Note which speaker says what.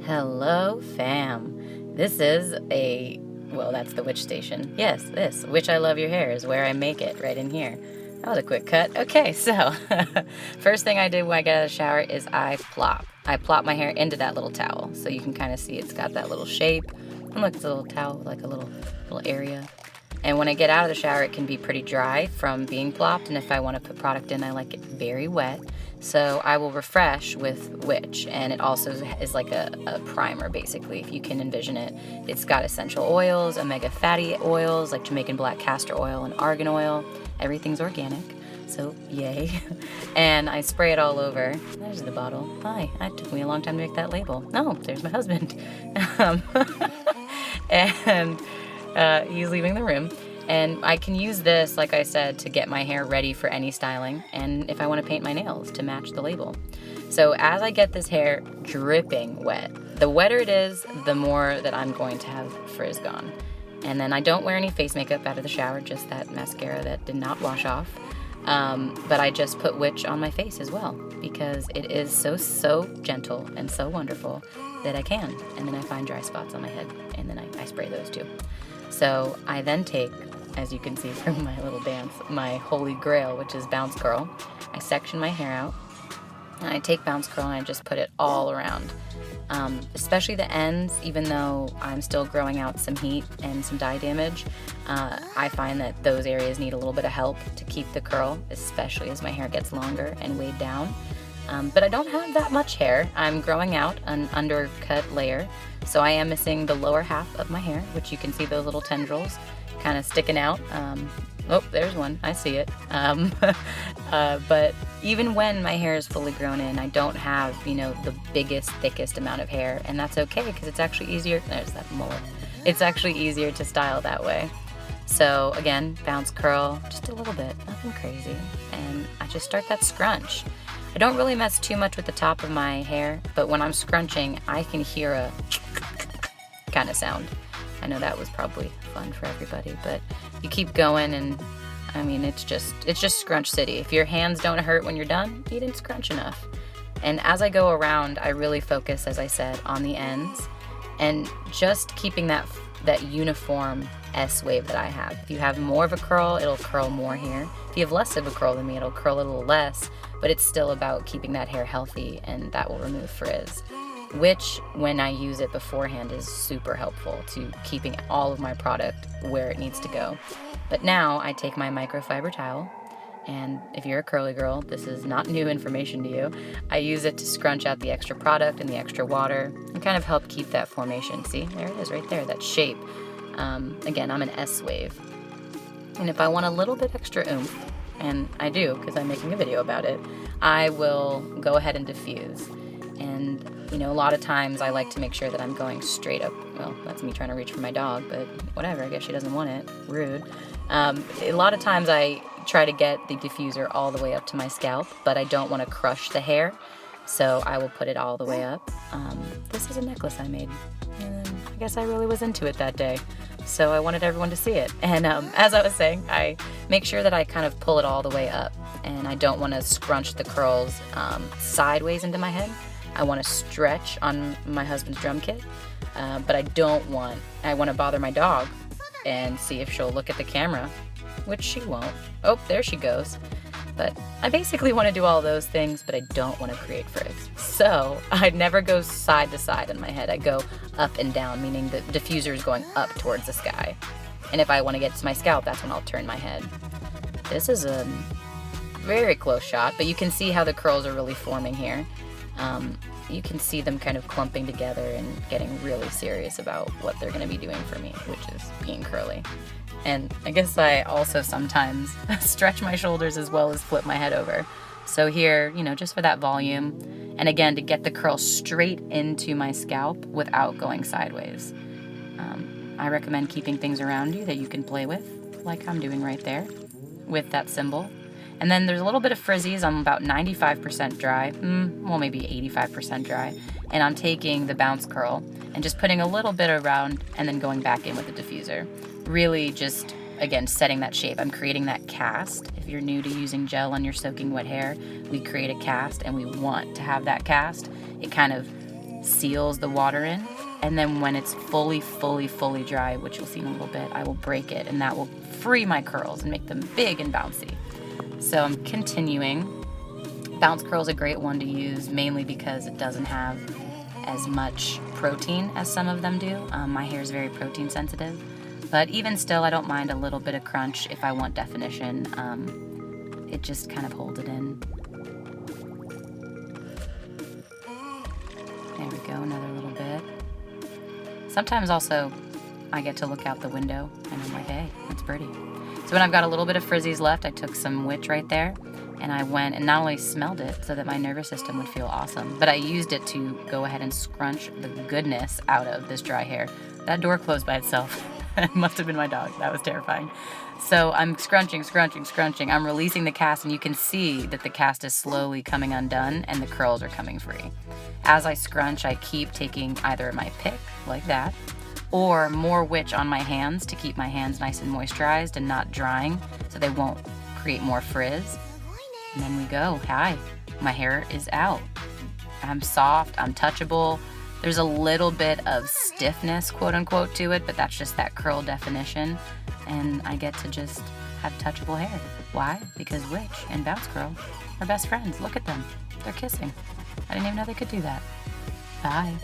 Speaker 1: Hello, fam. This is well, that's the witch station. Yes, this, Witch I Love Your Hair, is where I make it, right in here. That was a quick cut. Okay, so, first thing I did when I got out of the shower is I plop my hair into that little towel, so you can kind of see it's got that little shape. And look, it's a little towel, like a little area. And when I get out of the shower, it can be pretty dry from being plopped, and if I want to put product in, I like it very wet. So I will refresh with Witch, and it also is like a primer, basically, if you can envision it. It's got essential oils, omega fatty oils, like Jamaican black castor oil and argan oil. Everything's organic, so yay. And I spray it all over. There's the bottle. Hi, it took me a long time to make that label. Oh, there's my husband. And he's leaving the room. And I can use this, like I said, to get my hair ready for any styling, and if I want to paint my nails to match the label. So as I get this hair dripping wet, the wetter it is, the more that I'm going to have frizz gone. And then I don't wear any face makeup out of the shower, just that mascara that did not wash off. But I just put Witch on my face as well, because it is so gentle and so wonderful that I can. And then I find dry spots on my head, and then I spray those too. So I then take, as you can see from my little dance, my holy grail, which is Bouncecurl. I section my hair out, and I take Bouncecurl and I just put it all around, especially the ends. Even though I'm still growing out some heat and some dye damage, I find that those areas need a little bit of help to keep the curl, especially as my hair gets longer and weighed down. But I don't have that much hair. I'm growing out an undercut layer, so I am missing the lower half of my hair, which you can see those little tendrils kind of sticking out. Oh, there's one. I see it. But even when my hair is fully grown in, I don't have, the biggest, thickest amount of hair, and that's okay because it's actually easier. There's that mullet. It's actually easier to style that way. So again, Bouncecurl, just a little bit, nothing crazy, and I just start that scrunch. I don't really mess too much with the top of my hair, but when I'm scrunching, I can hear a kind of sound. I know that was probably fun for everybody, but you keep going, and I mean, it's just scrunch city. If your hands don't hurt when you're done, you didn't scrunch enough. And as I go around, I really focus, as I said, on the ends, and just keeping that uniform S wave that I have. If you have more of a curl, it'll curl more here. If you have less of a curl than me, it'll curl a little less, but it's still about keeping that hair healthy, and that will remove frizz, which when I use it beforehand is super helpful to keeping all of my product where it needs to go. But now I take my microfiber towel, and if you're a curly girl, this is not new information to you. I use it to scrunch out the extra product and the extra water and kind of help keep that formation. See, there it is right there, that shape. Again, I'm an S wave. And if I want a little bit extra oomph, and I do because I'm making a video about it, I will go ahead and diffuse. And, a lot of times I like to make sure that I'm going straight up. Well, that's me trying to reach for my dog, but whatever, I guess she doesn't want it. Rude. A lot of times I try to get the diffuser all the way up to my scalp, but I don't want to crush the hair, so I will put it all the way up. This is a necklace I made, and I guess I really was into it that day, so I wanted everyone to see it. And as I was saying, I make sure that I kind of pull it all the way up, and I don't want to scrunch the curls sideways into my head. I want to stretch on my husband's drum kit, but I want to bother my dog and see if she'll look at the camera, which she won't. Oh, there she goes. But I basically want to do all those things, but I don't want to create frizz. So I never go side to side in my head. I go up and down, meaning the diffuser is going up towards the sky. And if I want to get to my scalp, that's when I'll turn my head. This is a very close shot, but you can see how the curls are really forming here. You can see them kind of clumping together and getting really serious about what they're going to be doing for me, which is being curly. And I guess I also sometimes stretch my shoulders as well as flip my head over. So here, just for that volume, and again, to get the curl straight into my scalp without going sideways. I recommend keeping things around you that you can play with, like I'm doing right there, with that symbol. And then there's a little bit of frizzies. I'm about 95% dry, maybe 85% dry. And I'm taking the Bouncecurl and just putting a little bit around and then going back in with the diffuser. Really just, again, setting that shape. I'm creating that cast. If you're new to using gel on your soaking wet hair, we create a cast, and we want to have that cast. It kind of seals the water in. And then when it's fully dry, which you'll see in a little bit, I will break it, and that will free my curls and make them big and bouncy. So I'm continuing. Bouncecurl is a great one to use, mainly because it doesn't have as much protein as some of them do. My hair is very protein sensitive, but even still, I don't mind a little bit of crunch if I want definition. It just kind of holds it in. There we go, another little bit. Sometimes also I get to look out the window and I'm like, hey, that's pretty. So when I've got a little bit of frizzies left, I took some witch right there and I went and not only smelled it so that my nervous system would feel awesome, but I used it to go ahead and scrunch the goodness out of this dry hair. That door closed by itself. It must have been my dog. That was terrifying. So I'm scrunching. I'm releasing the cast, and you can see that the cast is slowly coming undone and the curls are coming free. As I scrunch, I keep taking either my pick, like that, or more witch on my hands to keep my hands nice and moisturized and not drying so they won't create more frizz. And then we go. Hi, my hair is out. I'm soft, I'm touchable. There's a little bit of stiffness, quote unquote, to it, but that's just that curl definition. And I get to just have touchable hair. Why? Because Witch and Bouncecurl are best friends. Look at them. They're kissing. I didn't even know they could do that. Bye.